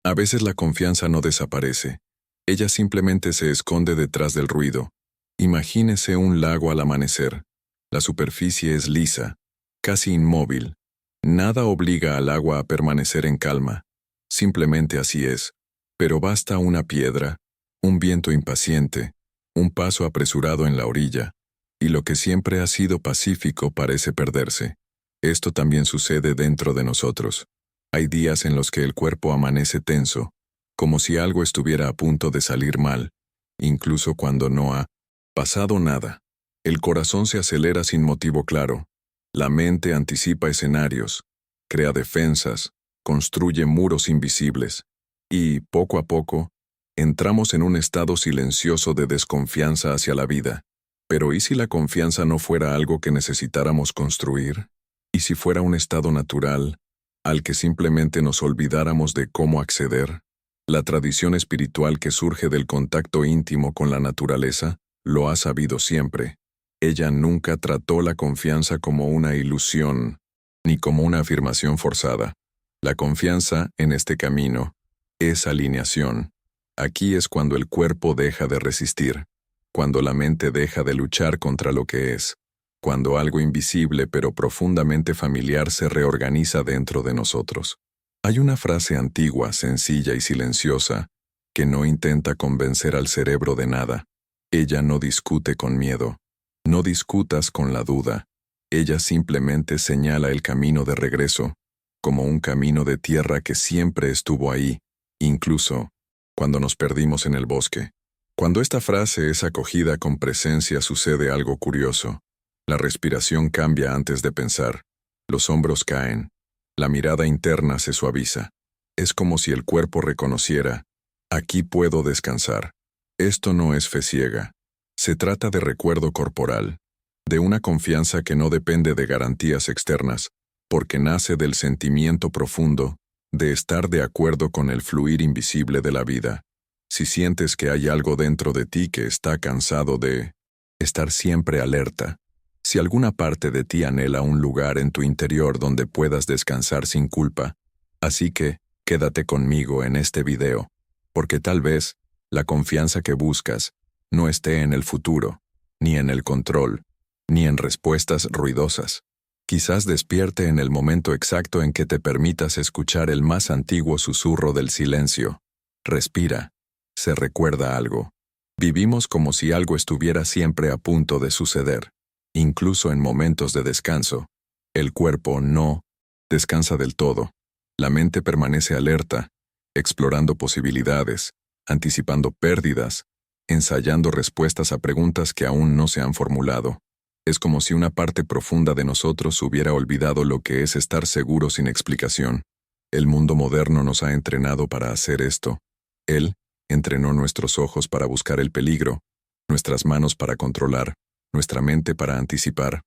A veces la confianza no desaparece. Ella simplemente se esconde detrás del ruido. Imagínese un lago al amanecer. La superficie es lisa, casi inmóvil. Nada obliga al agua a permanecer en calma. Simplemente así es. Pero basta una piedra, un viento impaciente, un paso apresurado en la orilla, y lo que siempre ha sido pacífico parece perderse. Esto también sucede dentro de nosotros. Hay días en los que el cuerpo amanece tenso, como si algo estuviera a punto de salir mal, incluso cuando no ha pasado nada. El corazón se acelera sin motivo claro. La mente anticipa escenarios, crea defensas, construye muros invisibles, y, poco a poco, entramos en un estado silencioso de desconfianza hacia la vida. Pero ¿y si la confianza no fuera algo que necesitáramos construir? ¿Y si fuera un estado natural, al que simplemente nos olvidáramos de cómo acceder? La tradición espiritual que surge del contacto íntimo con la naturaleza lo ha sabido siempre. Ella nunca trató la confianza como una ilusión, ni como una afirmación forzada. La confianza, en este camino, es alineación. Aquí es cuando el cuerpo deja de resistir, cuando la mente deja de luchar contra lo que es, cuando algo invisible pero profundamente familiar se reorganiza dentro de nosotros. Hay una frase antigua, sencilla y silenciosa, que no intenta convencer al cerebro de nada. Ella no discute con miedo. No discutas con la duda. Ella simplemente señala el camino de regreso, como un camino de tierra que siempre estuvo ahí, incluso cuando nos perdimos en el bosque. Cuando esta frase es acogida con presencia sucede algo curioso. La respiración cambia antes de pensar. Los hombros caen. La mirada interna se suaviza. Es como si el cuerpo reconociera: aquí puedo descansar. Esto no es fe ciega. Se trata de recuerdo corporal, de una confianza que no depende de garantías externas, porque nace del sentimiento profundo de estar de acuerdo con el fluir invisible de la vida. Si sientes que hay algo dentro de ti que está cansado de estar siempre alerta, si alguna parte de ti anhela un lugar en tu interior donde puedas descansar sin culpa, así que quédate conmigo en este video, porque tal vez la confianza que buscas no esté en el futuro, ni en el control, ni en respuestas ruidosas. Quizás despierte en el momento exacto en que te permitas escuchar el más antiguo susurro del silencio. Respira. Se recuerda algo. Vivimos como si algo estuviera siempre a punto de suceder. Incluso en momentos de descanso, el cuerpo no descansa del todo. La mente permanece alerta, explorando posibilidades, anticipando pérdidas, ensayando respuestas a preguntas que aún no se han formulado. Es como si una parte profunda de nosotros hubiera olvidado lo que es estar seguro sin explicación. El mundo moderno nos ha entrenado para hacer esto. Él entrenó nuestros ojos para buscar el peligro, nuestras manos para controlar, nuestra mente para anticipar.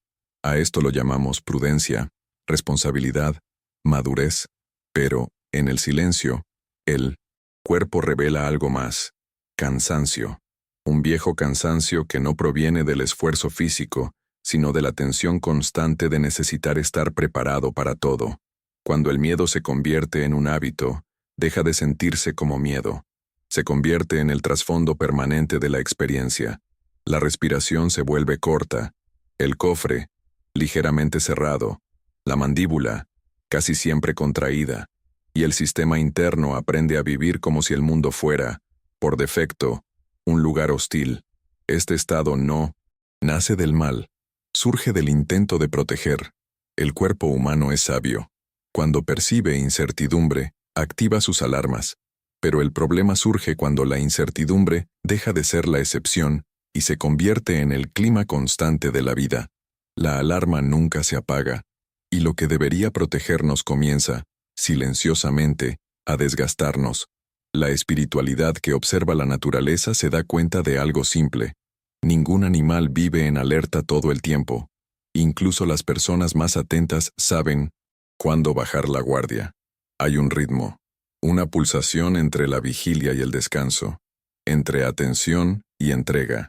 A esto lo llamamos prudencia, responsabilidad, madurez. Pero, en el silencio, el cuerpo revela algo más: cansancio. Un viejo cansancio que no proviene del esfuerzo físico, sino de la tensión constante de necesitar estar preparado para todo. Cuando el miedo se convierte en un hábito, deja de sentirse como miedo. Se convierte en el trasfondo permanente de la experiencia. La respiración se vuelve corta, el cofre, ligeramente cerrado, la mandíbula, casi siempre contraída, y el sistema interno aprende a vivir como si el mundo fuera, por defecto, un lugar hostil. Este estado no nace del mal, surge del intento de proteger. El cuerpo humano es sabio. Cuando percibe incertidumbre, activa sus alarmas. Pero el problema surge cuando la incertidumbre deja de ser la excepción y se convierte en el clima constante de la vida. La alarma nunca se apaga, y lo que debería protegernos comienza, silenciosamente, a desgastarnos. La espiritualidad que observa la naturaleza se da cuenta de algo simple. Ningún animal vive en alerta todo el tiempo. Incluso las personas más atentas saben cuándo bajar la guardia. Hay un ritmo, una pulsación entre la vigilia y el descanso, entre atención y entrega.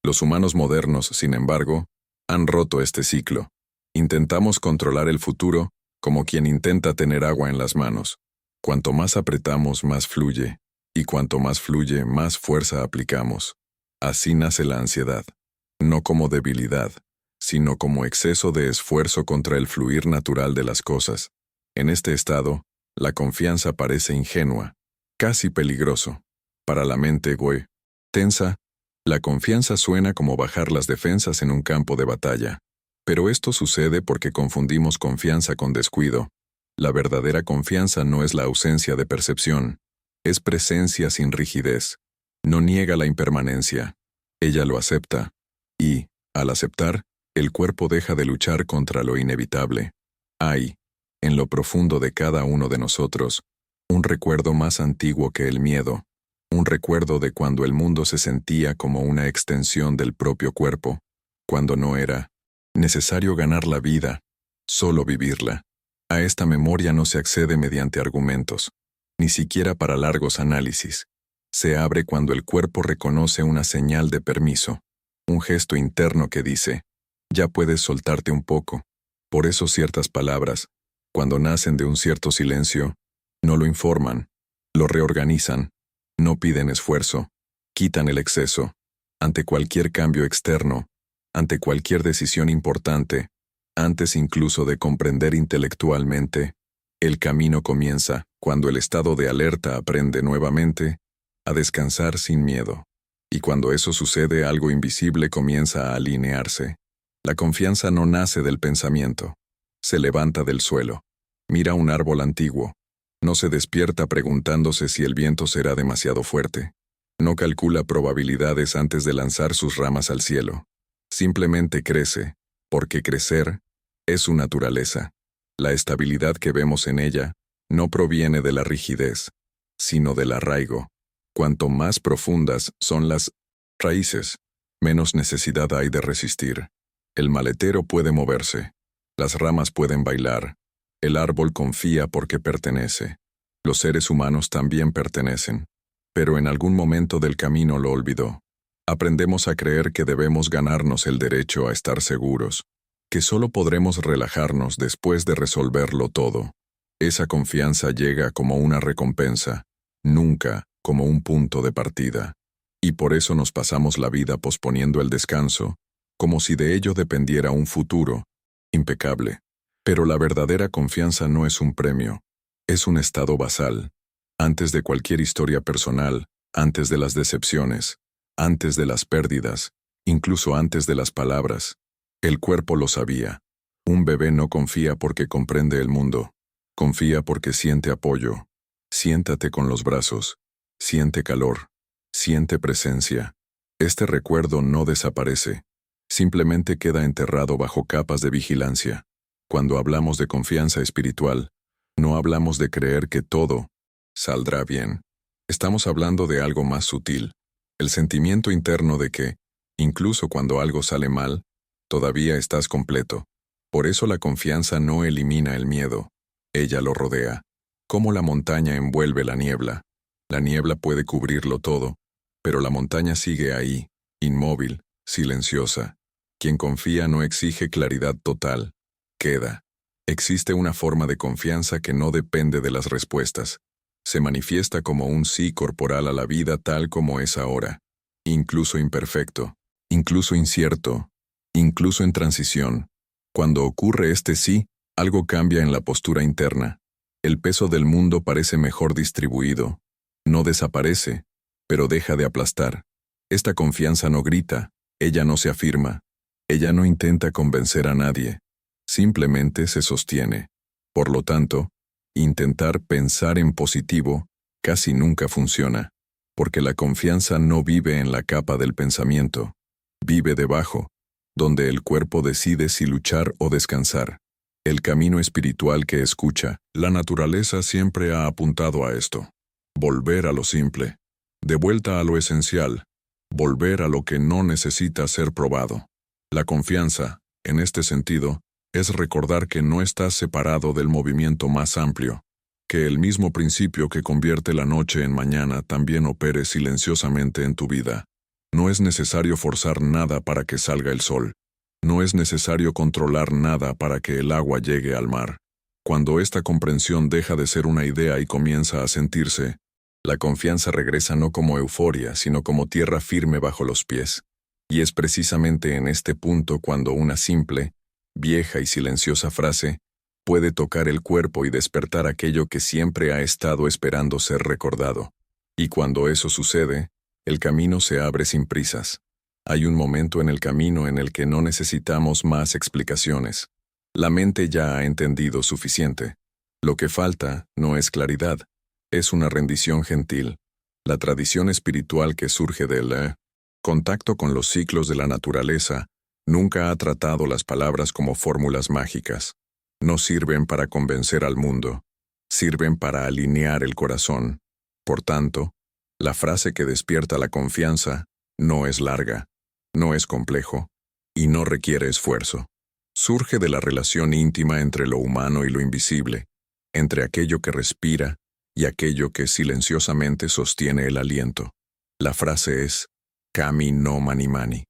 Los humanos modernos, sin embargo, han roto este ciclo. Intentamos controlar el futuro como quien intenta tener agua en las manos. Cuanto más apretamos, más fluye, y cuanto más fluye, más fuerza aplicamos. Así nace la ansiedad, no como debilidad, sino como exceso de esfuerzo contra el fluir natural de las cosas. En este estado, la confianza parece ingenua, casi peligroso. Para la mente tensa, la confianza suena como bajar las defensas en un campo de batalla. Pero esto sucede porque confundimos confianza con descuido. La verdadera confianza no es la ausencia de percepción, es presencia sin rigidez. No niega la impermanencia, ella lo acepta. Y, al aceptar, el cuerpo deja de luchar contra lo inevitable. Hay, en lo profundo de cada uno de nosotros, un recuerdo más antiguo que el miedo, un recuerdo de cuando el mundo se sentía como una extensión del propio cuerpo, cuando no era necesario ganar la vida, solo vivirla. A esta memoria no se accede mediante argumentos, ni siquiera para largos análisis. Se abre cuando el cuerpo reconoce una señal de permiso, un gesto interno que dice, ya puedes soltarte un poco. Por eso ciertas palabras, cuando nacen de un cierto silencio, no lo informan, lo reorganizan, no piden esfuerzo, quitan el exceso. Ante cualquier cambio externo, ante cualquier decisión importante, antes incluso de comprender intelectualmente, el camino comienza cuando el estado de alerta aprende nuevamente a descansar sin miedo. Y cuando eso sucede, algo invisible comienza a alinearse. La confianza no nace del pensamiento. Se levanta del suelo. Mira un árbol antiguo. No se despierta preguntándose si el viento será demasiado fuerte. No calcula probabilidades antes de lanzar sus ramas al cielo. Simplemente crece, porque crecer es su naturaleza. La estabilidad que vemos en ella no proviene de la rigidez, sino del arraigo. Cuanto más profundas son las raíces, menos necesidad hay de resistir. El maletero puede moverse, las ramas pueden bailar, el árbol confía porque pertenece. Los seres humanos también pertenecen, pero en algún momento del camino lo olvidó. Aprendemos a creer que debemos ganarnos el derecho a estar seguros, que solo podremos relajarnos después de resolverlo todo. Esa confianza llega como una recompensa, nunca como un punto de partida. Y por eso nos pasamos la vida posponiendo el descanso, como si de ello dependiera un futuro impecable. Pero la verdadera confianza no es un premio, es un estado basal. Antes de cualquier historia personal, antes de las decepciones, antes de las pérdidas, incluso antes de las palabras, el cuerpo lo sabía. Un bebé no confía porque comprende el mundo, confía porque siente apoyo. Siéntate con los brazos, siente calor, siente presencia. Este recuerdo no desaparece, simplemente queda enterrado bajo capas de vigilancia. Cuando hablamos de confianza espiritual, no hablamos de creer que todo saldrá bien. Estamos hablando de algo más sutil, el sentimiento interno de que, incluso cuando algo sale mal, todavía estás completo. Por eso la confianza no elimina el miedo, ella lo rodea. Como la montaña envuelve la niebla. La niebla puede cubrirlo todo, pero la montaña sigue ahí, inmóvil, silenciosa. Quien confía no exige claridad total, queda. Existe una forma de confianza que no depende de las respuestas. Se manifiesta como un sí corporal a la vida tal como es ahora, incluso imperfecto, incluso incierto, incluso en transición. Cuando ocurre este sí, algo cambia en la postura interna. El peso del mundo parece mejor distribuido. No desaparece, pero deja de aplastar. Esta confianza no grita, ella no se afirma, ella no intenta convencer a nadie, simplemente se sostiene. Por lo tanto, intentar pensar en positivo casi nunca funciona, porque la confianza no vive en la capa del pensamiento, vive debajo, donde el cuerpo decide si luchar o descansar. El camino espiritual que escucha, la naturaleza siempre ha apuntado a esto. Volver a lo simple, de vuelta a lo esencial, volver a lo que no necesita ser probado. La confianza, en este sentido, es recordar que no estás separado del movimiento más amplio, que el mismo principio que convierte la noche en mañana también opere silenciosamente en tu vida. No es necesario forzar nada para que salga el sol. No es necesario controlar nada para que el agua llegue al mar. Cuando esta comprensión deja de ser una idea y comienza a sentirse, la confianza regresa no como euforia, sino como tierra firme bajo los pies. Y es precisamente en este punto cuando una simple, vieja y silenciosa frase puede tocar el cuerpo y despertar aquello que siempre ha estado esperando ser recordado. Y cuando eso sucede, el camino se abre sin prisas. Hay un momento en el camino en el que no necesitamos más explicaciones. La mente ya ha entendido suficiente. Lo que falta no es claridad, es una rendición gentil. La tradición espiritual que surge del contacto con los ciclos de la naturaleza nunca ha tratado las palabras como fórmulas mágicas. No sirven para convencer al mundo, sirven para alinear el corazón. Por tanto, la frase que despierta la confianza no es larga, no es complejo y no requiere esfuerzo. Surge de la relación íntima entre lo humano y lo invisible, entre aquello que respira y aquello que silenciosamente sostiene el aliento. La frase es Kami no Mani Mani.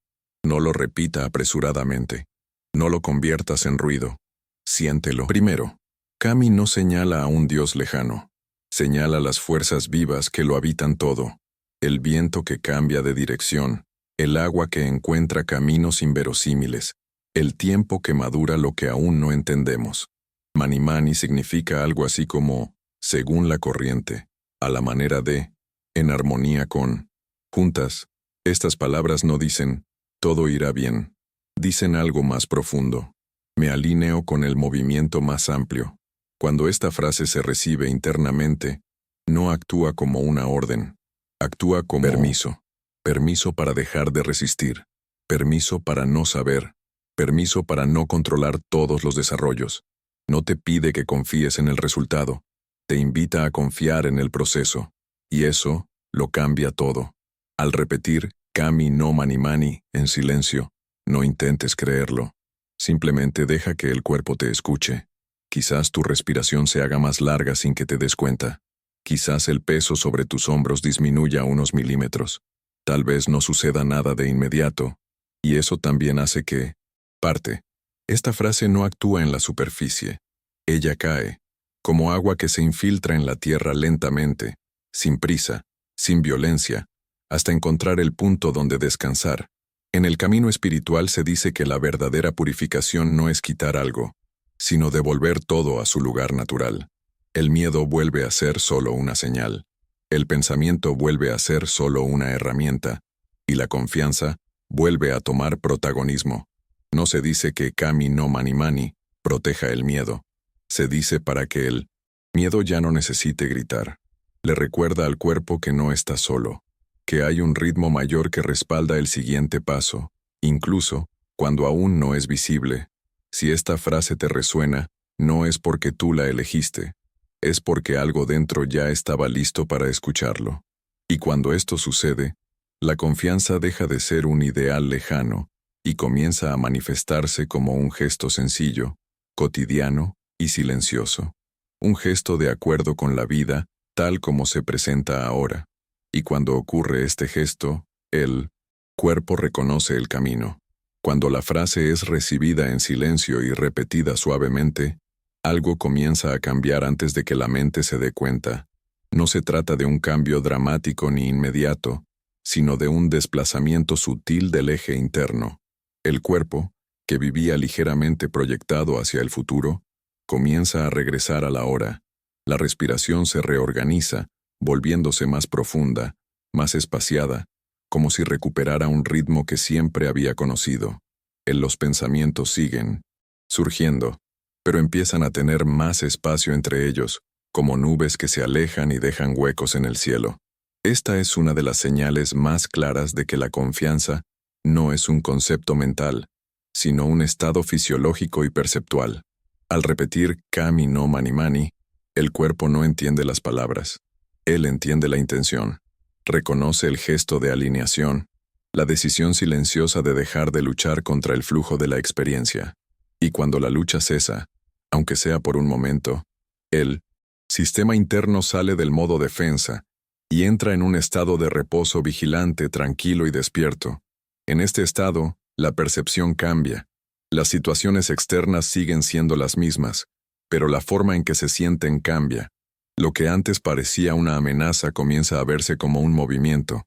No lo repita apresuradamente. No lo conviertas en ruido. Siéntelo. Primero, Kami no señala a un Dios lejano. Señala las fuerzas vivas que lo habitan todo. El viento que cambia de dirección. El agua que encuentra caminos inverosímiles. El tiempo que madura lo que aún no entendemos. Mani Mani significa algo así como según la corriente, a la manera de, en armonía con. Juntas, estas palabras no dicen, todo irá bien. Dicen algo más profundo. Me alineo con el movimiento más amplio. Cuando esta frase se recibe internamente, no actúa como una orden. Actúa como permiso. Permiso para dejar de resistir. Permiso para no saber. Permiso para no controlar todos los desarrollos. No te pide que confíes en el resultado. Te invita a confiar en el proceso. Y eso lo cambia todo. Al repetir Kami no Mani Mani en silencio, no intentes creerlo. Simplemente deja que el cuerpo te escuche. Quizás tu respiración se haga más larga sin que te des cuenta. Quizás el peso sobre tus hombros disminuya unos milímetros. Tal vez no suceda nada de inmediato. Y eso también hace que, parte. Esta frase no actúa en la superficie. Ella cae, como agua que se infiltra en la tierra lentamente, sin prisa, sin violencia, hasta encontrar el punto donde descansar. En el camino espiritual se dice que la verdadera purificación no es quitar algo, sino devolver todo a su lugar natural. El miedo vuelve a ser solo una señal. El pensamiento vuelve a ser solo una herramienta. Y la confianza vuelve a tomar protagonismo. No se dice que Kami no Mani Mani proteja el miedo. Se dice para que el miedo ya no necesite gritar. Le recuerda al cuerpo que no está solo, que hay un ritmo mayor que respalda el siguiente paso, incluso cuando aún no es visible. Si esta frase te resuena, no es porque tú la elegiste, es porque algo dentro ya estaba listo para escucharlo. Y cuando esto sucede, la confianza deja de ser un ideal lejano y comienza a manifestarse como un gesto sencillo, cotidiano y silencioso. Un gesto de acuerdo con la vida tal como se presenta ahora. Y cuando ocurre este gesto, el cuerpo reconoce el camino. Cuando la frase es recibida en silencio y repetida suavemente, algo comienza a cambiar antes de que la mente se dé cuenta. No se trata de un cambio dramático ni inmediato, sino de un desplazamiento sutil del eje interno. El cuerpo, que vivía ligeramente proyectado hacia el futuro, comienza a regresar a la hora. La respiración se reorganiza, volviéndose más profunda, más espaciada, como si recuperara un ritmo que siempre había conocido. Los pensamientos siguen surgiendo, pero empiezan a tener más espacio entre ellos, como nubes que se alejan y dejan huecos en el cielo. Esta es una de las señales más claras de que la confianza no es un concepto mental, sino un estado fisiológico y perceptual. Al repetir Kami no Mani Mani, el cuerpo no entiende las palabras. Él entiende la intención. Reconoce el gesto de alineación, la decisión silenciosa de dejar de luchar contra el flujo de la experiencia. Y cuando la lucha cesa, aunque sea por un momento, el sistema interno sale del modo defensa y entra en un estado de reposo vigilante, tranquilo y despierto. En este estado, la percepción cambia. Las situaciones externas siguen siendo las mismas, pero la forma en que se sienten cambia. Lo que antes parecía una amenaza comienza a verse como un movimiento.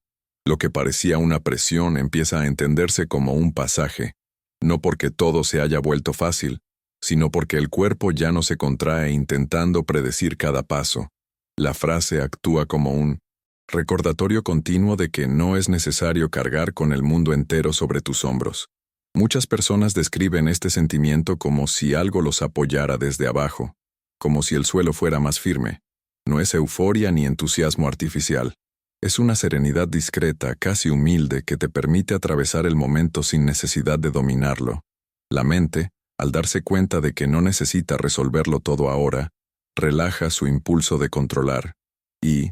Lo que parecía una presión empieza a entenderse como un pasaje, no porque todo se haya vuelto fácil, sino porque el cuerpo ya no se contrae intentando predecir cada paso. La frase actúa como un recordatorio continuo de que no es necesario cargar con el mundo entero sobre tus hombros. Muchas personas describen este sentimiento como si algo los apoyara desde abajo, como si el suelo fuera más firme. No es euforia ni entusiasmo artificial. Es una serenidad discreta, casi humilde, que te permite atravesar el momento sin necesidad de dominarlo. La mente, al darse cuenta de que no necesita resolverlo todo ahora, relaja su impulso de controlar. Y,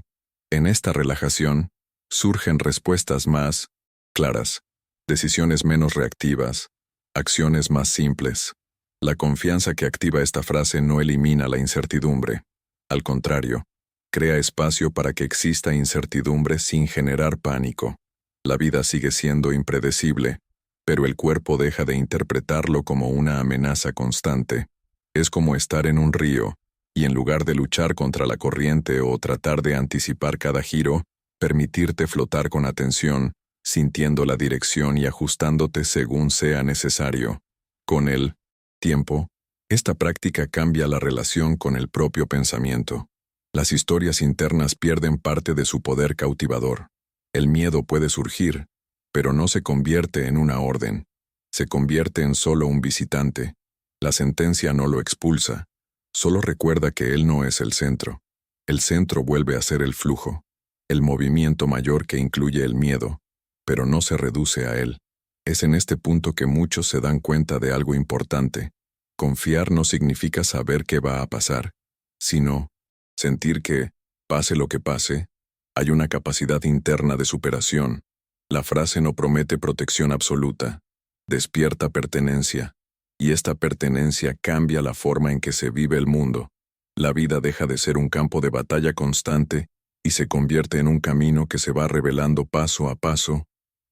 en esta relajación, surgen respuestas más claras, decisiones menos reactivas, acciones más simples. La confianza que activa esta frase no elimina la incertidumbre. Al contrario, crea espacio para que exista incertidumbre sin generar pánico. La vida sigue siendo impredecible, pero el cuerpo deja de interpretarlo como una amenaza constante. Es como estar en un río, y en lugar de luchar contra la corriente o tratar de anticipar cada giro, permitirte flotar con atención, sintiendo la dirección y ajustándote según sea necesario. Con el tiempo, esta práctica cambia la relación con el propio pensamiento. Las historias internas pierden parte de su poder cautivador. El miedo puede surgir, pero no se convierte en una orden. Se convierte en solo un visitante. La sentencia no lo expulsa. Solo recuerda que él no es el centro. El centro vuelve a ser el flujo, el movimiento mayor que incluye el miedo, pero no se reduce a él. Es en este punto que muchos se dan cuenta de algo importante. Confiar no significa saber qué va a pasar, sino sentir que, pase lo que pase, hay una capacidad interna de superación. La frase no promete protección absoluta, despierta pertenencia, y esta pertenencia cambia la forma en que se vive el mundo. La vida deja de ser un campo de batalla constante y se convierte en un camino que se va revelando paso a paso,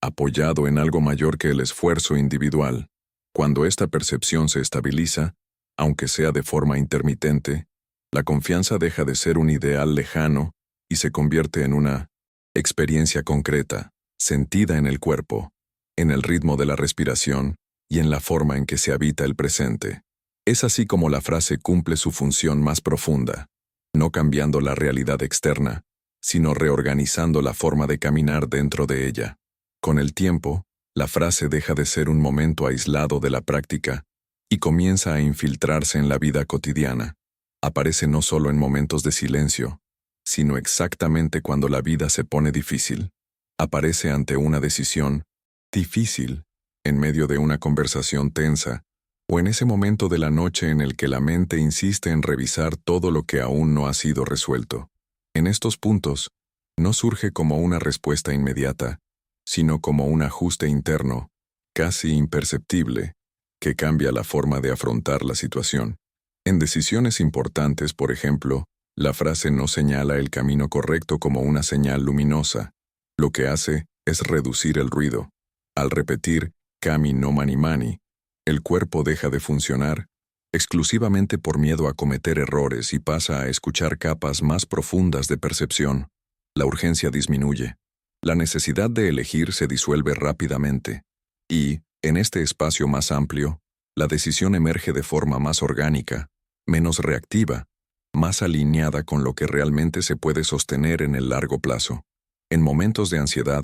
apoyado en algo mayor que el esfuerzo individual. Cuando esta percepción se estabiliza, aunque sea de forma intermitente, la confianza deja de ser un ideal lejano y se convierte en una experiencia concreta, sentida en el cuerpo, en el ritmo de la respiración y en la forma en que se habita el presente. Es así como la frase cumple su función más profunda, no cambiando la realidad externa, sino reorganizando la forma de caminar dentro de ella. Con el tiempo, la frase deja de ser un momento aislado de la práctica y comienza a infiltrarse en la vida cotidiana. Aparece no solo en momentos de silencio, sino exactamente cuando la vida se pone difícil. Aparece ante una decisión difícil, en medio de una conversación tensa, o en ese momento de la noche en el que la mente insiste en revisar todo lo que aún no ha sido resuelto. En estos puntos, no surge como una respuesta inmediata, sino como un ajuste interno, casi imperceptible, que cambia la forma de afrontar la situación. En decisiones importantes, por ejemplo, la frase no señala el camino correcto como una señal luminosa. Lo que hace es reducir el ruido. Al repetir "Kami no mani mani", el cuerpo deja de funcionar exclusivamente por miedo a cometer errores y pasa a escuchar capas más profundas de percepción. La urgencia disminuye. La necesidad de elegir se disuelve rápidamente. Y, en este espacio más amplio, la decisión emerge de forma más orgánica, menos reactiva, más alineada con lo que realmente se puede sostener en el largo plazo. En momentos de ansiedad,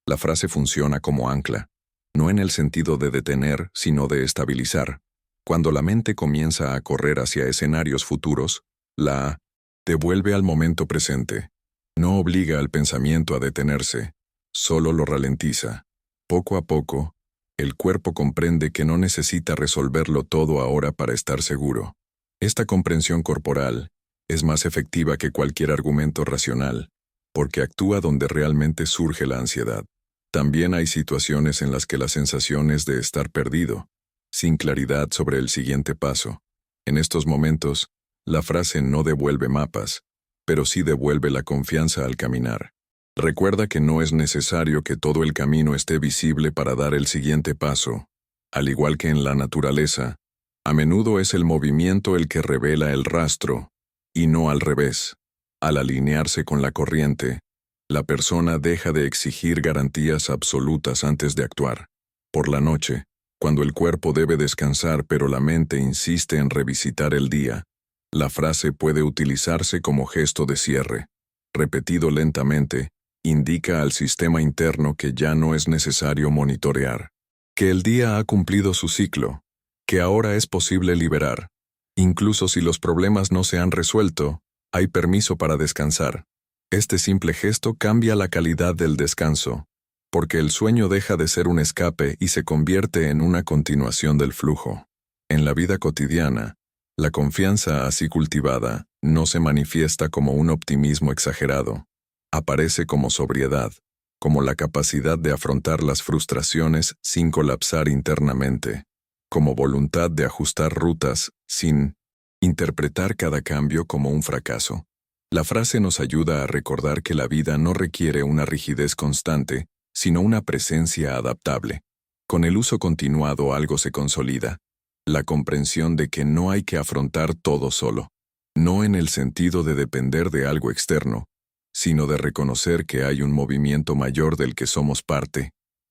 la frase funciona como ancla, no en el sentido de detener, sino de estabilizar. Cuando la mente comienza a correr hacia escenarios futuros, la devuelve al momento presente. No obliga al pensamiento a detenerse, solo lo ralentiza. Poco a poco, el cuerpo comprende que no necesita resolverlo todo ahora para estar seguro. Esta comprensión corporal es más efectiva que cualquier argumento racional, porque actúa donde realmente surge la ansiedad. También hay situaciones en las que la sensación es de estar perdido, sin claridad sobre el siguiente paso. En estos momentos, la frase no devuelve mapas, pero sí devuelve la confianza al caminar. Recuerda que no es necesario que todo el camino esté visible para dar el siguiente paso. Al igual que en la naturaleza, A menudo es el movimiento el que revela el rastro, y no al revés. Al alinearse con la corriente, la persona deja de exigir garantías absolutas antes de actuar. Por la noche, cuando el cuerpo debe descansar pero la mente insiste en revisitar el día, la frase puede utilizarse como gesto de cierre. Repetido lentamente, indica al sistema interno que ya no es necesario monitorear, que el día ha cumplido su ciclo, que ahora es posible liberar. Incluso si los problemas no se han resuelto, hay permiso para descansar. Este simple gesto cambia la calidad del descanso, porque el sueño deja de ser un escape y se convierte en una continuación del flujo. En la vida cotidiana, la confianza así cultivada no se manifiesta como un optimismo exagerado. Aparece como sobriedad, como la capacidad de afrontar las frustraciones sin colapsar internamente, como voluntad de ajustar rutas sin interpretar cada cambio como un fracaso. La frase nos ayuda a recordar que la vida no requiere una rigidez constante, sino una presencia adaptable. Con el uso continuado algo se consolida. La comprensión de que no hay que afrontar todo solo, no en el sentido de depender de algo externo, sino de reconocer que hay un movimiento mayor del que somos parte.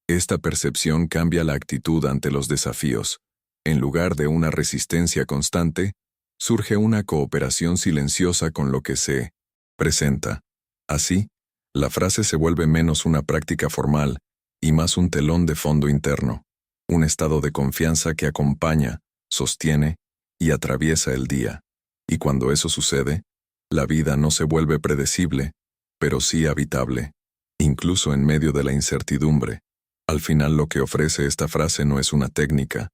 Esta percepción cambia la actitud ante los desafíos. En lugar de una resistencia constante, surge una cooperación silenciosa con lo que se presenta. Así, la frase se vuelve menos una práctica formal y más un telón de fondo interno, un estado de confianza que acompaña, sostiene y atraviesa el día. Y cuando eso sucede, la vida no se vuelve predecible, pero sí habitable, incluso en medio de la incertidumbre. Al final lo que ofrece esta frase no es una técnica,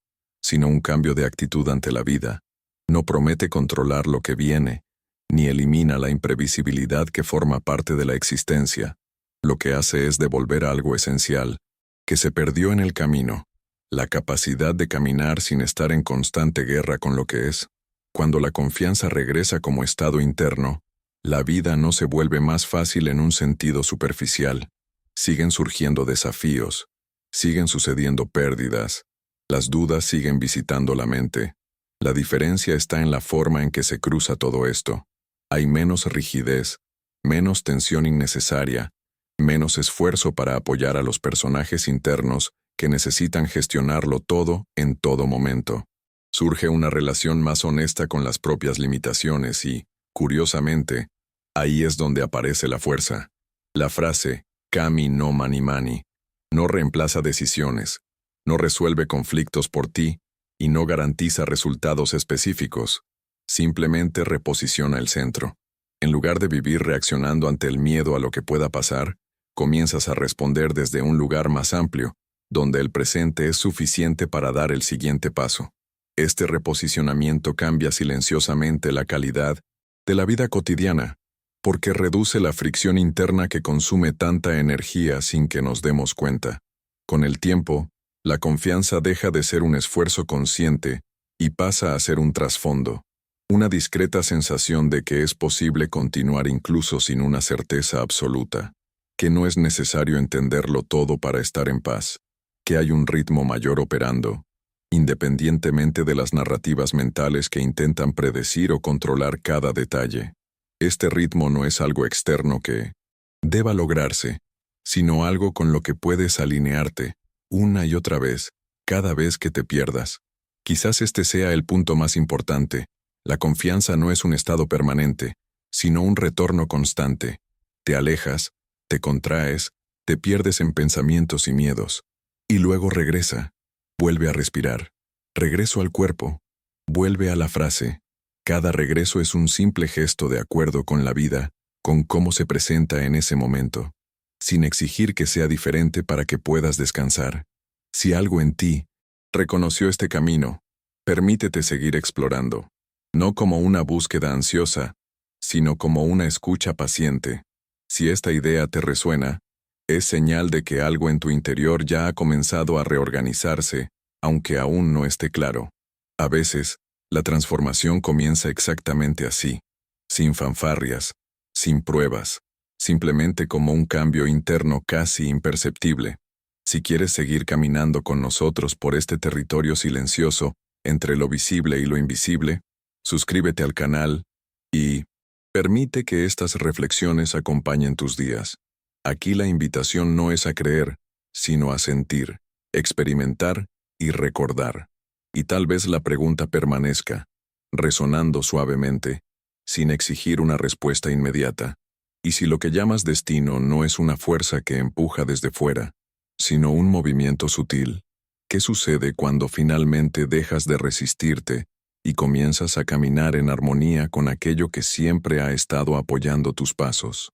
sino un cambio de actitud ante la vida. No promete controlar lo que viene, ni elimina la imprevisibilidad que forma parte de la existencia. Lo que hace es devolver algo esencial, que se perdió en el camino, la capacidad de caminar sin estar en constante guerra con lo que es. Cuando la confianza regresa como estado interno, la vida no se vuelve más fácil en un sentido superficial. Siguen surgiendo desafíos, siguen sucediendo pérdidas, las dudas siguen visitando la mente. La diferencia está en la forma en que se cruza todo esto. Hay menos rigidez, menos tensión innecesaria, menos esfuerzo para apoyar a los personajes internos que necesitan gestionarlo todo en todo momento. Surge una relación más honesta con las propias limitaciones y, curiosamente, ahí es donde aparece la fuerza. La frase, Kami no mani mani, no reemplaza decisiones, no resuelve conflictos por ti y no garantiza resultados específicos. Simplemente reposiciona el centro. En lugar de vivir reaccionando ante el miedo a lo que pueda pasar, comienzas a responder desde un lugar más amplio, donde el presente es suficiente para dar el siguiente paso. Este reposicionamiento cambia silenciosamente la calidad de la vida cotidiana, porque reduce la fricción interna que consume tanta energía sin que nos demos cuenta. Con el tiempo, la confianza deja de ser un esfuerzo consciente y pasa a ser un trasfondo, una discreta sensación de que es posible continuar incluso sin una certeza absoluta, que no es necesario entenderlo todo para estar en paz, que hay un ritmo mayor operando, independientemente de las narrativas mentales que intentan predecir o controlar cada detalle. Este ritmo no es algo externo que deba lograrse, sino algo con lo que puedes alinearte, una y otra vez, cada vez que te pierdas. Quizás este sea el punto más importante. La confianza no es un estado permanente, sino un retorno constante. Te alejas, te contraes, te pierdes en pensamientos y miedos. Y luego regresa. Vuelve a respirar. Regreso al cuerpo. Vuelve a la frase. Cada regreso es un simple gesto de acuerdo con la vida, con cómo se presenta en ese momento, sin exigir que sea diferente para que puedas descansar. Si algo en ti reconoció este camino, permítete seguir explorando. No como una búsqueda ansiosa, sino como una escucha paciente. Si esta idea te resuena, es señal de que algo en tu interior ya ha comenzado a reorganizarse, aunque aún no esté claro. A veces, la transformación comienza exactamente así, sin fanfarrias, sin pruebas, simplemente como un cambio interno casi imperceptible. Si quieres seguir caminando con nosotros por este territorio silencioso, entre lo visible y lo invisible, suscríbete al canal y permite que estas reflexiones acompañen tus días. Aquí la invitación no es a creer, sino a sentir, experimentar y recordar. Y tal vez la pregunta permanezca, resonando suavemente, sin exigir una respuesta inmediata. Y si lo que llamas destino no es una fuerza que empuja desde fuera, sino un movimiento sutil, ¿qué sucede cuando finalmente dejas de resistirte y comienzas a caminar en armonía con aquello que siempre ha estado apoyando tus pasos?